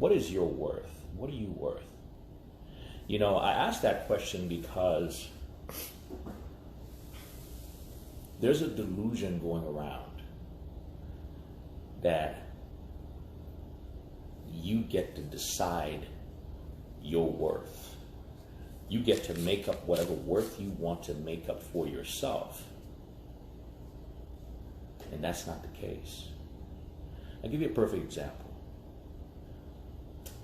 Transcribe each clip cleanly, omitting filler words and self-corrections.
What is your worth? What are you worth? You know, I ask that question because there's a delusion going around that you get to decide your worth. You get to make up whatever worth you want to make up for yourself. And that's not the case. I'll give you a perfect example.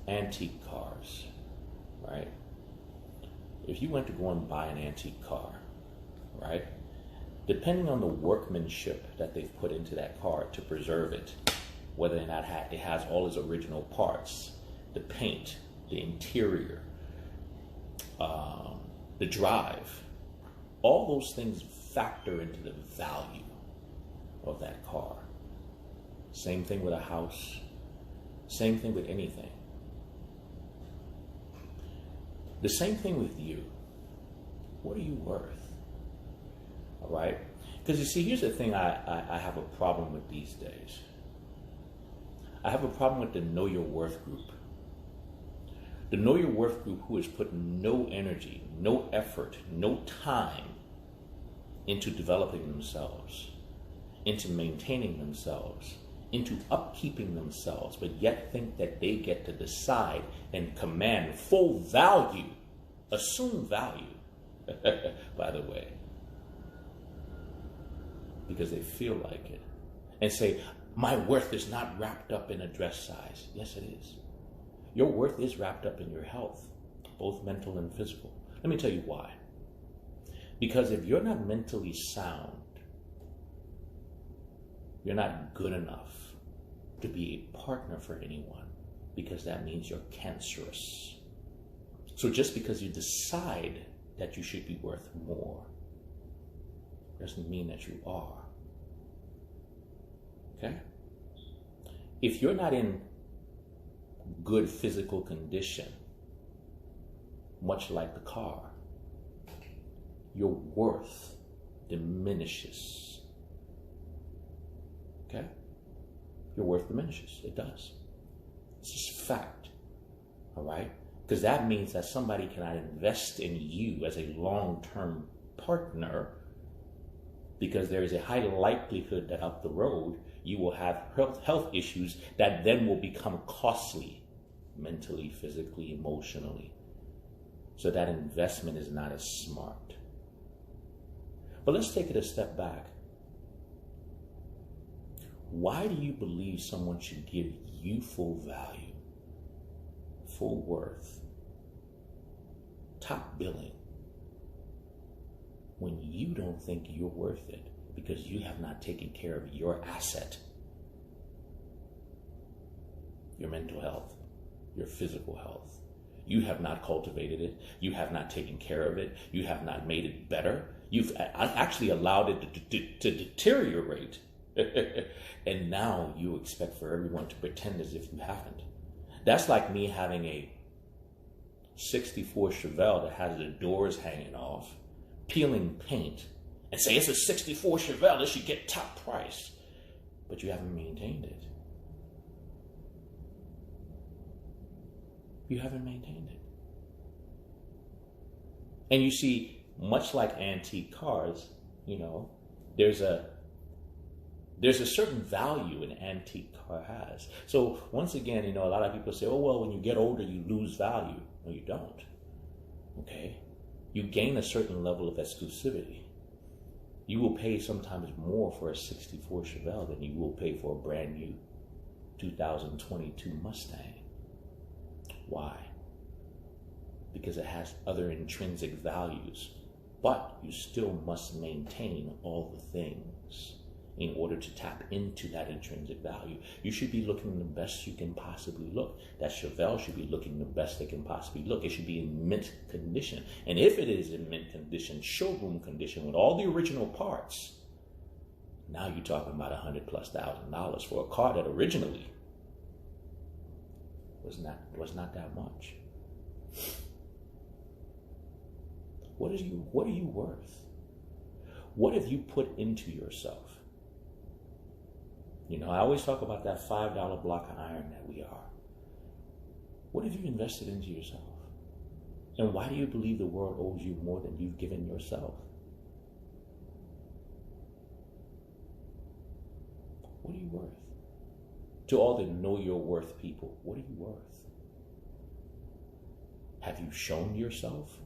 Antique cars, right? If you went to go and buy an antique car, right? Depending on the workmanship that they've put into that car to preserve it, whether or not it has all its original parts, the paint, the interior, the drive, all those things factor into the value of that car. Same thing with a house, same thing with anything. The same thing with you. What are you worth? All right? Because you see, here's the thing I have a problem with these days. I have a problem with the Know Your Worth group. The Know Your Worth group who has put no energy, no effort, no time into developing themselves, into maintaining themselves, into upkeeping themselves, but yet think that they get to decide and command full value, assume value, by the way, because they feel like it, and say, my worth is not wrapped up in a dress size. Yes, it is. Your worth is wrapped up in your health, both mental and physical. Let me tell you why. Because if you're not mentally sound, you're not good enough to be a partner for anyone, because that means you're cancerous. So just because you decide that you should be worth more doesn't mean that you are. Okay? If you're not in good physical condition, much like the car, your worth diminishes. Okay? Your worth diminishes. It does. It's just fact. All right? Because that means that somebody cannot invest in you as a long-term partner, because there is a high likelihood that up the road you will have health issues that then will become costly mentally, physically, emotionally. So that investment is not as smart. But let's take it a step back. Why do you believe someone should give you full value, full worth, top billing, when you don't think you're worth it because you have not taken care of your asset, your mental health, your physical health? You have not cultivated it. You have not taken care of it. You have not made it better. You've actually allowed it to deteriorate. And now you expect for everyone to pretend as if you haven't. That's like me having a 64 Chevelle that has the doors hanging off, peeling paint, and say it's a 64 Chevelle, it should get top price. But you haven't maintained it. You haven't maintained it. And you see, much like antique cars, you know, there's a certain value an antique car has. So once again, you know, a lot of people say, oh, well, when you get older, you lose value. No, you don't. Okay? You gain a certain level of exclusivity. You will pay sometimes more for a 64 Chevelle than you will pay for a brand new 2022 Mustang. Why? Because it has other intrinsic values, but you still must maintain all the things in order to tap into that intrinsic value. You should be looking the best you can possibly look. That Chevelle should be looking the best they can possibly look. It should be in mint condition. And if it is in mint condition, showroom condition, with all the original parts, now you're talking about $100,000+ for a car that originally was not that much. What are you worth? What have you put into yourself? You know, I always talk about that $5 block of iron that we are. What have you invested into yourself? And why do you believe the world owes you more than you've given yourself? What are you worth? To all the know your worth people, what are you worth? Have you shown yourself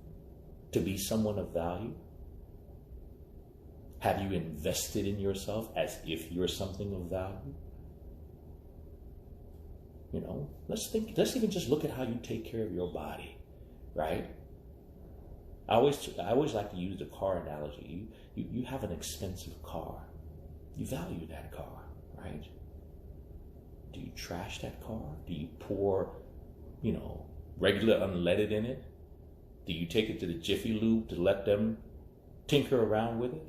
to be someone of value? Have you invested in yourself as if you're something of value? You know, let's even just look at how you take care of your body, right? I always like to use the car analogy. You have an expensive car. You value that car, right? Do you trash that car? Do you pour, regular unleaded in it? Do you take it to the Jiffy Lube to let them tinker around with it?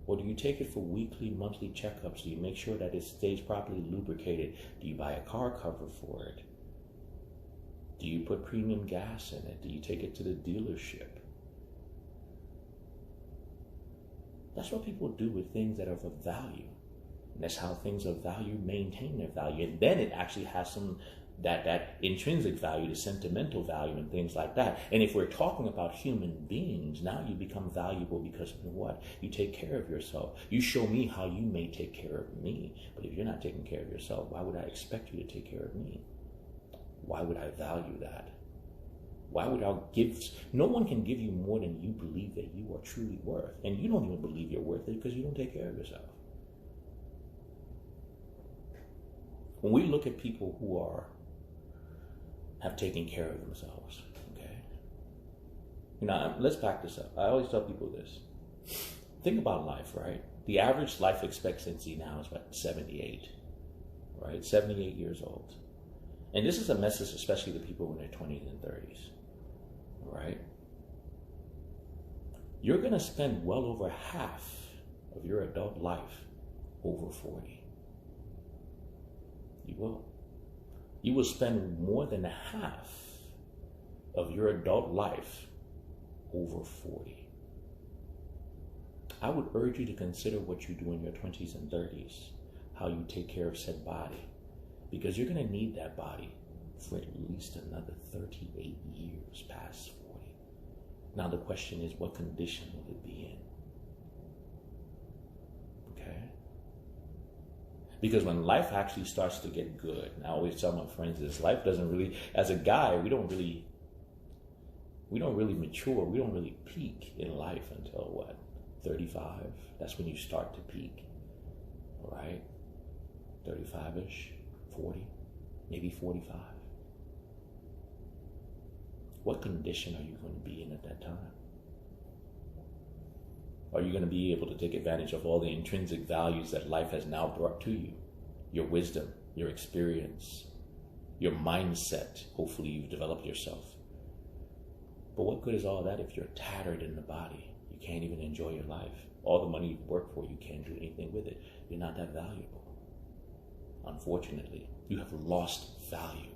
Or do you take it for weekly, monthly checkups? Do you make sure that it stays properly lubricated? Do you buy a car cover for it? Do you put premium gas in it? Do you take it to the dealership? That's what people do with things that are of value. And that's how things of value maintain their value. And then it actually has some that intrinsic value, the sentimental value and things like that. And if we're talking about human beings, now you become valuable because of what? You take care of yourself. You show me how you may take care of me. But if you're not taking care of yourself, why would I expect you to take care of me? Why would I value that? Why would I give? No one can give you more than you believe that you are truly worth. And you don't even believe you're worth it because you don't take care of yourself. When we look at people who have taken care of themselves, okay? Let's back this up. I always tell people this. Think about life, right? The average life expectancy now is about 78, right? 78 years old. And this is a message especially to people in their 20s and 30s, right? You're going to spend well over half of your adult life over 40. You will. You will spend more than half of your adult life over 40. I would urge you to consider what you do in your 20s and 30s, how you take care of said body, because you're going to need that body for at least another 38 years past 40. Now the question is, what condition will it be in? Okay? Because when life actually starts to get good, and I always tell my friends this, life doesn't really, as a guy, we don't really mature, we don't really peak in life until what, 35? That's when you start to peak, all right? 35-ish, 40, maybe 45. What condition are you going to be in at that time? Are you going to be able to take advantage of all the intrinsic values that life has now brought to you? Your wisdom, your experience, your mindset. Hopefully you've developed yourself. But what good is all that if you're tattered in the body? You can't even enjoy your life. All the money you've worked for, you can't do anything with it. You're not that valuable. Unfortunately, you have lost value.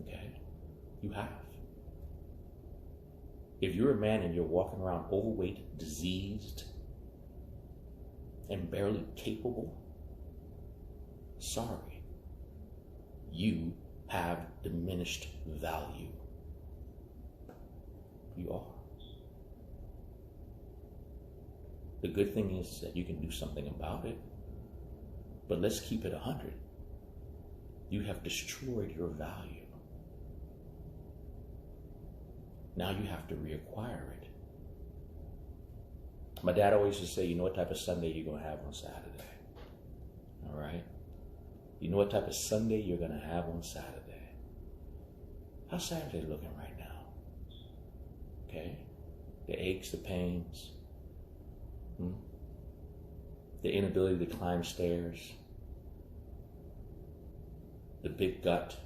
Okay? You have. If you're a man and you're walking around overweight, diseased, and barely capable, sorry, you have diminished value. You are. The good thing is that you can do something about it, but let's keep it 100. You have destroyed your value. Now you have to reacquire it. My dad always used to say, you know what type of Sunday you're going to have on Saturday. All right? You know what type of Sunday you're going to have on Saturday. How's Saturday looking right now? Okay? The aches, the pains, the inability to climb stairs, the big gut,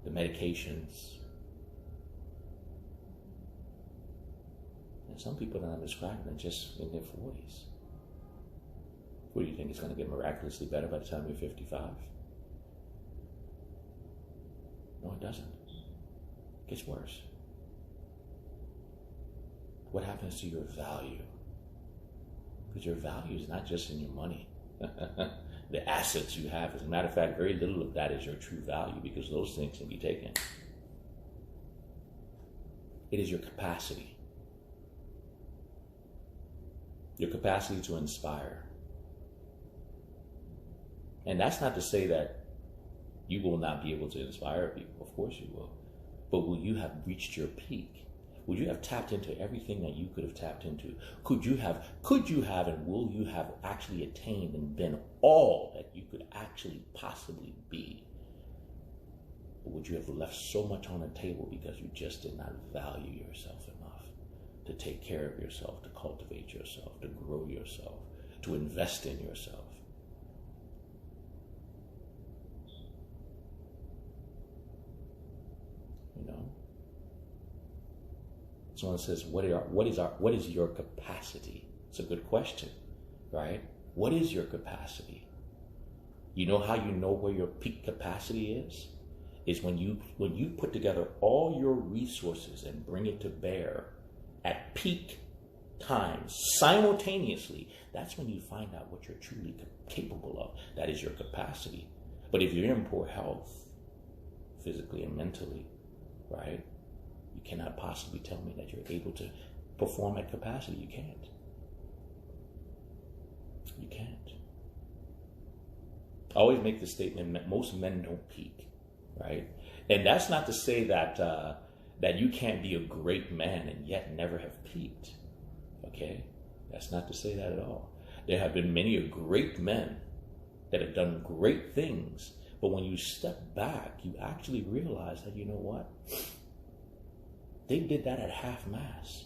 the medications. And some people that I'm describing are just in their 40s. What do you think? It's going to get miraculously better by the time you're 55? No, it doesn't. It gets worse. What happens to your value? Because your value is not just in your money. The assets you have. As a matter of fact, very little of that is your true value, because those things can be taken. It is your capacity. Your capacity to inspire. And that's not to say that you will not be able to inspire people. Of course you will. But will you have reached your peak? Would you have tapped into everything that you could have tapped into? Could you have, and will you have actually attained and been all that you could actually possibly be? Or would you have left so much on the table because you just did not value yourself enough to take care of yourself, to cultivate yourself, to grow yourself, to invest in yourself? You know? Someone says, what is your capacity? It's a good question, right? What is your capacity? You know how you know where your peak capacity is? Is when you put together all your resources and bring it to bear at peak times simultaneously. That's when you find out what you're truly capable of. That is your capacity. But if you're in poor health, physically and mentally, right? You cannot possibly tell me that you're able to perform at capacity. You can't. You can't. I always make the statement that most men don't peak, right? And that's not to say that that you can't be a great man and yet never have peaked, okay? That's not to say that at all. There have been many great men that have done great things, but when you step back, you actually realize that, you know what? They did that at half-mast.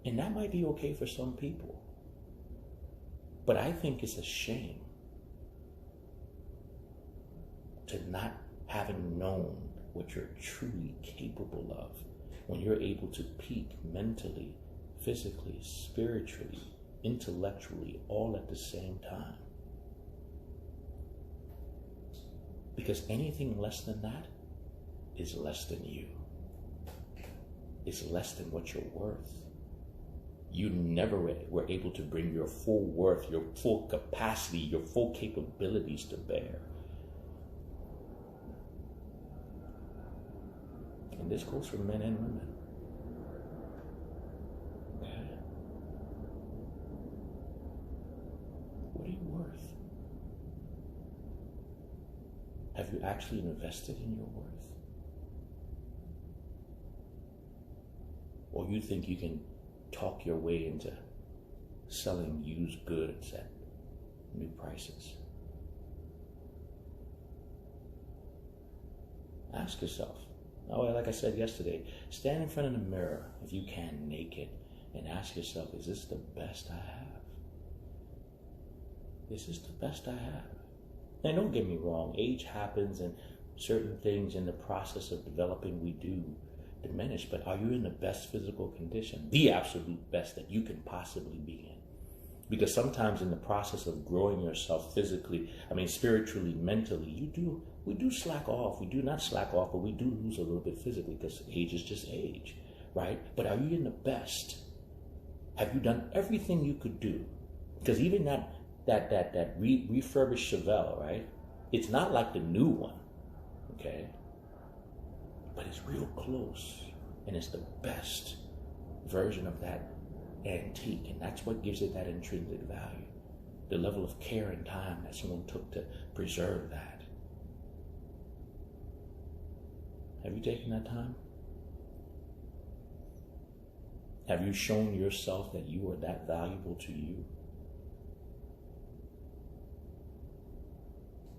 And that might be okay for some people. But I think it's a shame to not having known what you're truly capable of when you're able to peak mentally, physically, spiritually, intellectually, all at the same time. Because anything less than that is less than you. It's less than what you're worth. You never were able to bring your full worth, your full capacity, your full capabilities to bear. And this goes for men and women. Okay. What are you worth? Have you actually invested in your worth? Or you think you can talk your way into selling used goods at new prices? Ask yourself. Oh, like I said yesterday, stand in front of the mirror, if you can, naked, and ask yourself, is this the best I have? Is this the best I have? Now, don't get me wrong. Age happens, and certain things in the process of developing we do diminish, but are you in the best physical condition? The absolute best that you can possibly be in. Because sometimes in the process of growing yourself physically, spiritually, mentally, we do slack off. We do not slack off, but we do lose a little bit physically, because age is just age, right? But are you in the best? Have you done everything you could do? Because even that refurbished Chevelle, right? It's not like the new one, okay? But it's real close, and it's the best version of that antique, and that's what gives it that intrinsic value. The level of care and time that someone took to preserve that. Have you taken that time? Have you shown yourself that you are that valuable to you?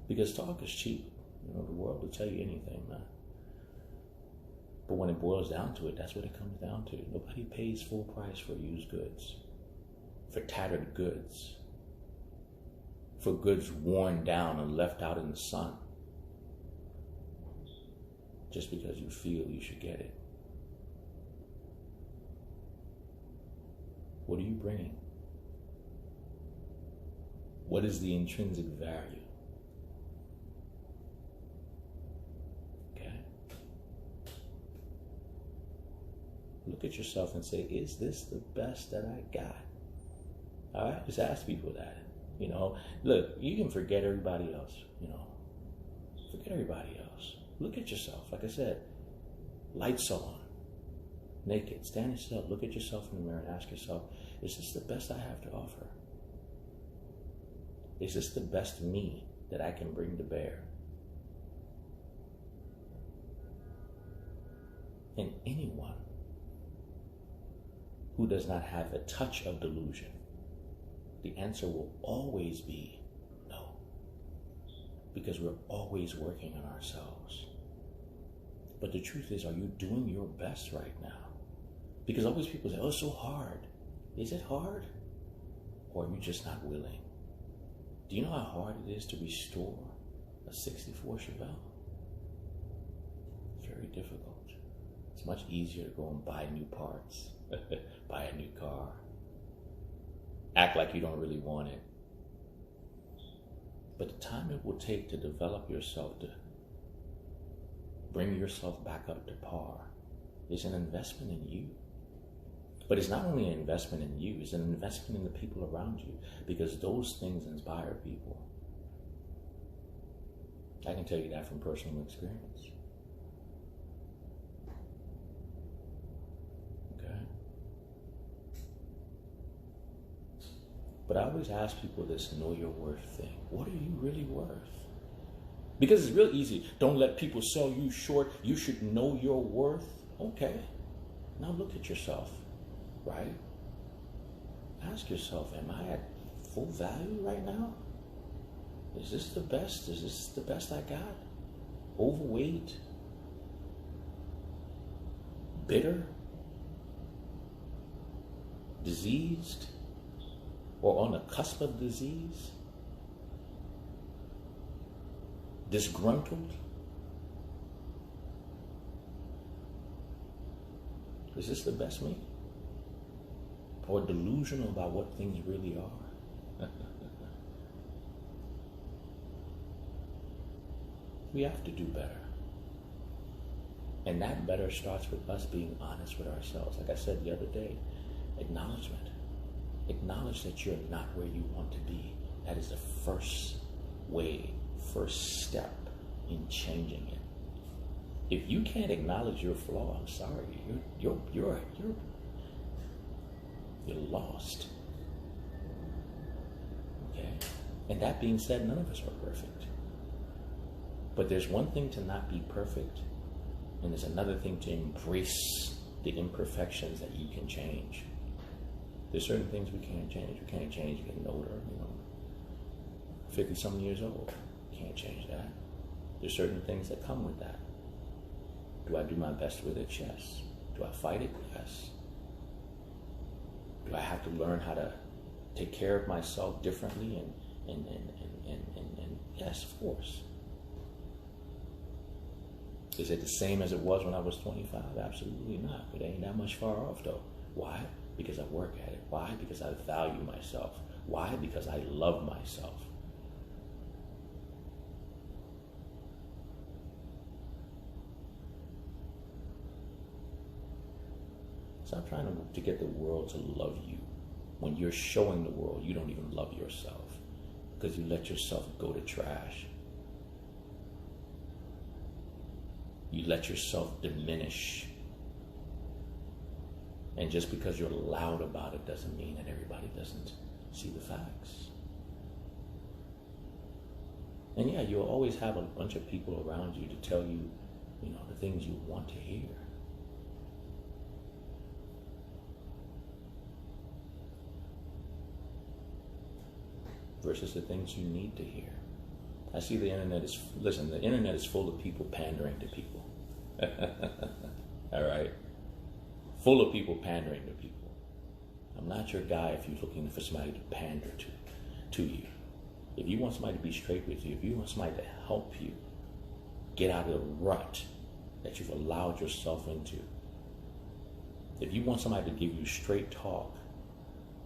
Because talk is cheap. The world will tell you anything, man. But when it boils down to it, that's what it comes down to. Nobody pays full price for used goods, for tattered goods, for goods worn down and left out in the sun, just because you feel you should get it. What are you bringing? What is the intrinsic value? Look at yourself and say, is this the best that I got? All right? Just ask people that. You know, look, you can forget everybody else, you know. Forget everybody else. Look at yourself. Like I said, lights on, naked, standing still. Look at yourself in the mirror and ask yourself, is this the best I have to offer? Is this the best me that I can bring to bear? And anyone who does not have a touch of delusion, the answer will always be no. Because we're always working on ourselves. But the truth is, are you doing your best right now? Because always people say, oh, it's so hard. Is it hard? Or are you just not willing? Do you know how hard it is to restore a 64 Chevelle? Very difficult. It's much easier to go and buy new parts, buy a new car, act like you don't really want it. But the time it will take to develop yourself, to bring yourself back up to par, is an investment in you. But it's not only an investment in you, it's an investment in the people around you, because those things inspire people. I can tell you that from personal experience. Okay? But I always ask people this know your worth thing. What are you really worth? Because it's real easy. Don't let people sell you short. You should know your worth. Okay. Now look at yourself. Right? Ask yourself, am I at full value right now? Is this the best? Is this the best I got? Overweight? Bitter? Diseased? Or on the cusp of disease? Disgruntled? Is this the best me? Or delusional about what things really are? We have to do better. And that better starts with us being honest with ourselves. Like I said the other day, acknowledgement. Acknowledge that you're not where you want to be. That is the first way, first step in changing it. If you can't acknowledge your flaw, I'm sorry, you're lost. Okay? And that being said, none of us are perfect. But there's one thing to not be perfect, and there's another thing to embrace the imperfections that you can change. There's certain things we can't change. We can't change getting older, 50-something years old. Can't change that. There's certain things that come with that. Do I do my best with it? Yes. Do I fight it? Yes. Do I have to learn how to take care of myself differently? And yes, of course. Is it the same as it was when I was 25? Absolutely not. It ain't that much far off though. Why? Because I work at it. Why? Because I value myself. Why? Because I love myself. Stop trying to get the world to love you when you're showing the world you don't even love yourself because you let yourself go to trash. You let yourself diminish. And just because you're loud about it doesn't mean that everybody doesn't see the facts. And yeah, you'll always have a bunch of people around you to tell you, the things you want to hear. Versus the things you need to hear. I see the internet is full of people pandering to people. All right? Full of people pandering to people. I'm not your guy if you're looking for somebody to pander to you. If you want somebody to be straight with you, if you want somebody to help you get out of the rut that you've allowed yourself into, if you want somebody to give you straight talk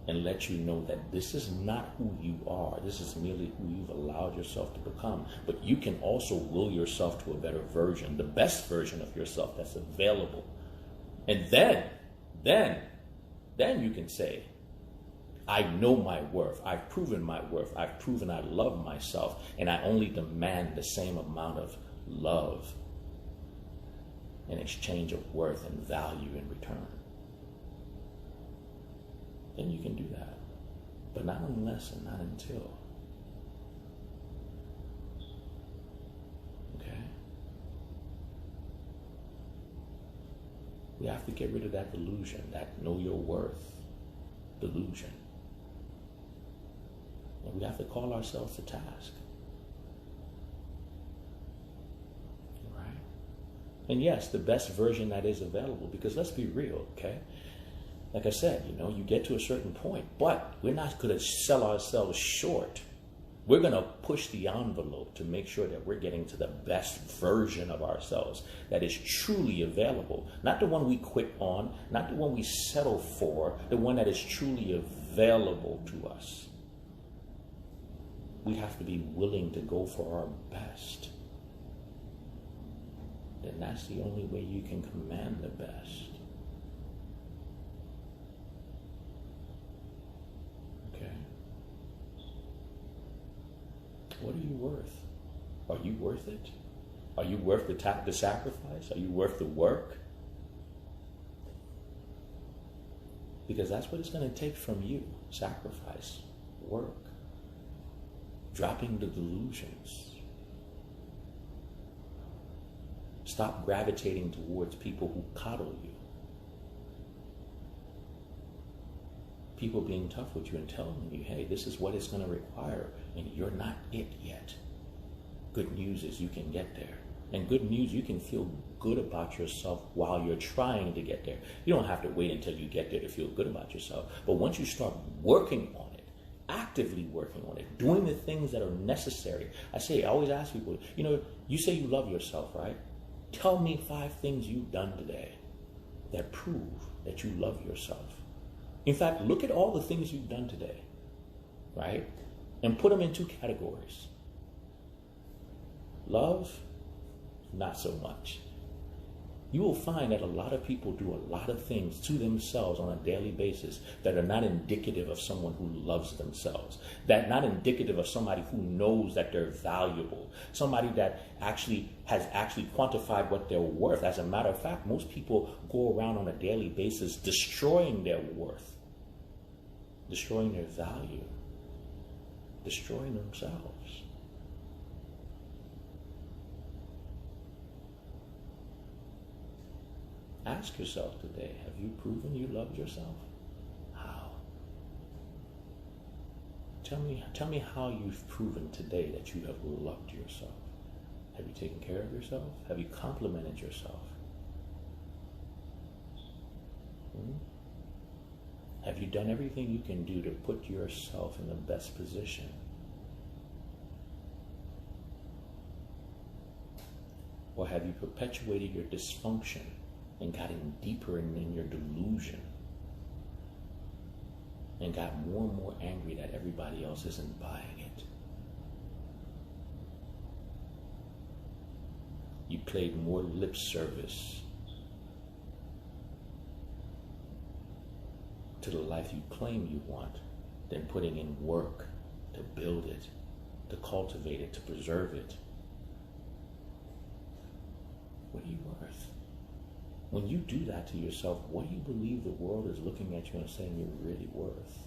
and let you know that this is not who you are, this is merely who you've allowed yourself to become, but you can also will yourself to a better version, the best version of yourself that's available. And then you can say, I know my worth. I've proven my worth. I've proven I love myself, and I only demand the same amount of love in exchange of worth and value in return. Then you can do that. But not unless and not until. Okay? We have to get rid of that delusion, that know your worth delusion. And we have to call ourselves to task. Right? And yes, the best version that is available, because let's be real, okay? Like I said, you get to a certain point, but we're not going to sell ourselves short. We're going to push the envelope to make sure that we're getting to the best version of ourselves that is truly available. Not the one we quit on, not the one we settle for, the one that is truly available to us. We have to be willing to go for our best. Then that's the only way you can command the best. What are you worth? Are you worth it? Are you worth the sacrifice? Are you worth the work? Because that's what it's going to take from you. Sacrifice, work, dropping the delusions. Stop gravitating towards people who coddle you. People being tough with you and telling you, hey, this is what it's going to require, and you're not it yet. Good news is you can get there. And good news, you can feel good about yourself while you're trying to get there. You don't have to wait until you get there to feel good about yourself. But once you start working on it, actively working on it, doing the things that are necessary. I always ask people, you say you love yourself, right? Tell me 5 things you've done today that prove that you love yourself. In fact, look at all the things you've done today, right? And put them in 2 categories. Love, not so much. You will find that a lot of people do a lot of things to themselves on a daily basis that are not indicative of someone who loves themselves, that not indicative of somebody who knows that they're valuable, somebody that has quantified what they're worth. As a matter of fact, most people go around on a daily basis destroying their worth, destroying their value, destroying themselves. Ask yourself today, have you proven you loved yourself? How? Tell me how you've proven today that you have loved yourself. Have you taken care of yourself? Have you complimented yourself? Have you done everything you can do to put yourself in the best position? Or have you perpetuated your dysfunction and gotten deeper in your delusion and got more and more angry that everybody else isn't buying it? You played more lip service to the life you claim you want than putting in work to build it, to cultivate it, to preserve it. What are you worth? When you do that to yourself, what do you believe the world is looking at you and saying you're really worth?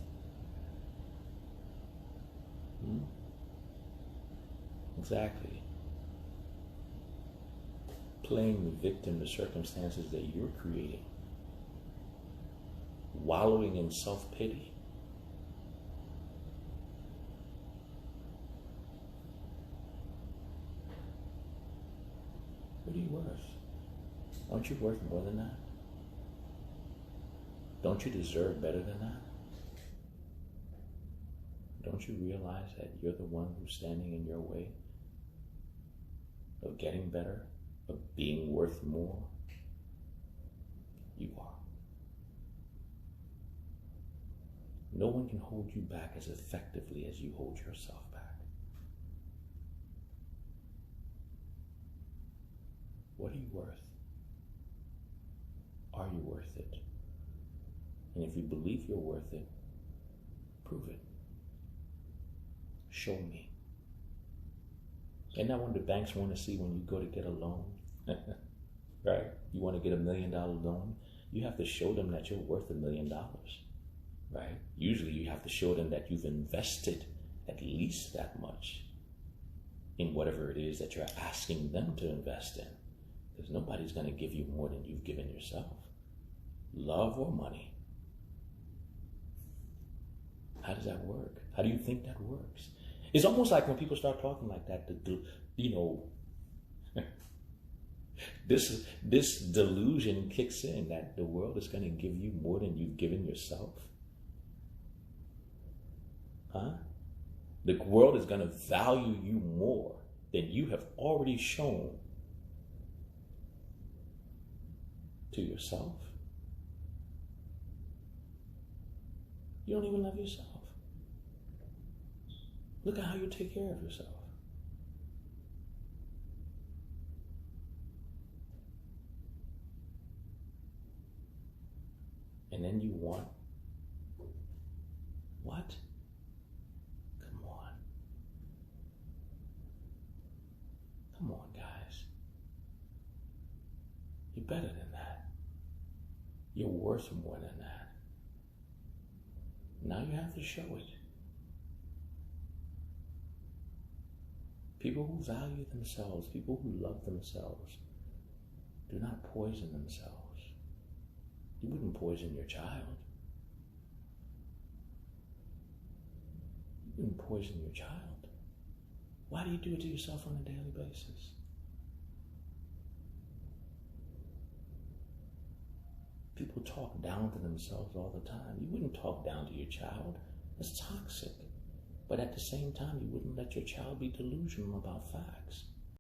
Exactly. Playing the victim to circumstances that you're creating. Wallowing in self-pity. What are you worth? Aren't you worth more than that? Don't you deserve better than that? Don't you realize that you're the one who's standing in your way of getting better, of being worth more? You are. No one can hold you back as effectively as you hold yourself back. What are you worth? Are you worth it? And if you believe you're worth it, Prove it. Show me. Isn't that what the banks want to see when you go to get a loan? Right? You want to get $1 million loan? You have to show them that you're worth $1 million. Right? Usually you have to show them that you've invested at least that much in whatever it is that you're asking them to invest in. Because nobody's going to give you more than you've given yourself. Love or money. How does that work? How do you think that works? It's almost like when people start talking like that, this delusion kicks in that the world is going to give you more than you've given yourself. Huh? The world is going to value you more than you have already shown to yourself. You don't even love yourself. Look at how you take care of yourself. And then you want what? Come on. Come on, guys. You're better than that. You're worth more than that. Now you have to show it. People who value themselves, people who love themselves, do not poison themselves. You wouldn't poison your child. You wouldn't poison your child. Why do you do it to yourself on a daily basis? People talk down to themselves all the time. You wouldn't talk down to your child. That's toxic. But at the same time, you wouldn't let your child be delusional about facts.